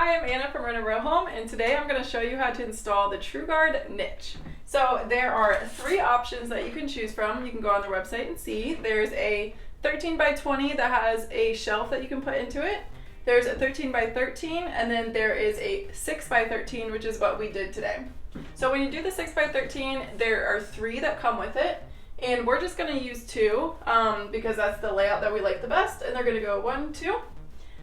Hi, I'm Anna from Rent a Row Home, and today I'm going to show you how to install the Trugard niche. So there are 3 options that you can choose from. You can go on their website and see. There's a 13 by 20 that has a shelf that you can put into it. There's a 13 by 13, and then there is a 6 by 13, which is what we did today. So when you do the 6 by 13, there are 3 that come with it, and we're just going to use 2 because that's the layout that we like the best, and they're going to go 1, 2.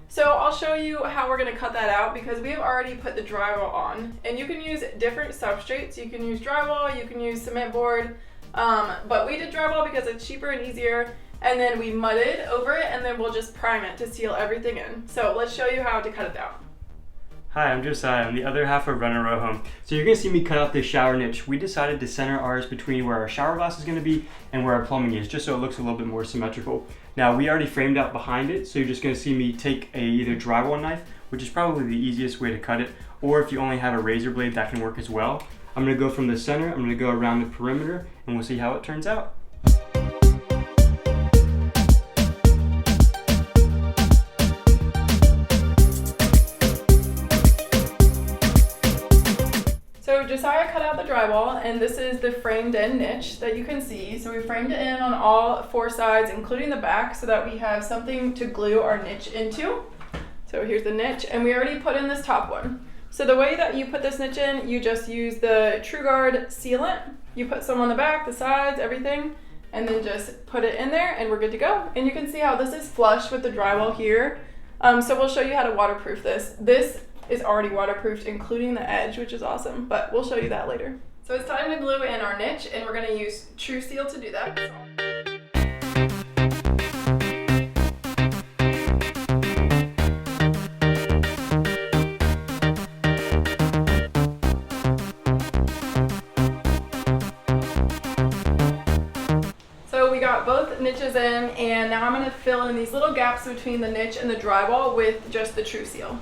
So I'll show you how we're going to cut that out because we have already put the drywall on, and you can use different substrates. You can use drywall, you can use cement board, but we did drywall because it's cheaper and easier, and then we mudded over it, and then we'll just prime it to seal everything in. So let's show you how to cut it out. Hi, I'm Josiah. I'm the other half of Rent a Row Home. So you're going to see me cut out this shower niche. We decided to center ours between where our shower glass is going to be and where our plumbing is, just so it looks a little bit more symmetrical. Now, we already framed out behind it, so you're just going to see me take a either drywall knife, which is probably the easiest way to cut it, or if you only have a razor blade, that can work as well. I'm going to go from the center, I'm going to go around the perimeter, and we'll see how it turns out. So Josiah cut out the drywall, and this is the framed in niche that you can see. So we framed it in on all 4 sides, including the back, so that we have something to glue our niche into. So here's the niche, and we already put in this top one. So the way that you put this niche in, you just use the Trugard sealant. You put some on the back, the sides, everything, and then just put it in there, and we're good to go. And you can see how this is flush with the drywall here. So we'll show you how to waterproof this. This is already waterproofed, including the edge, which is awesome, but we'll show you that later. So it's time to glue in our niche, and we're going to use True Seal to do that. So we got both niches in, and now I'm going to fill in these little gaps between the niche and the drywall with just the True Seal.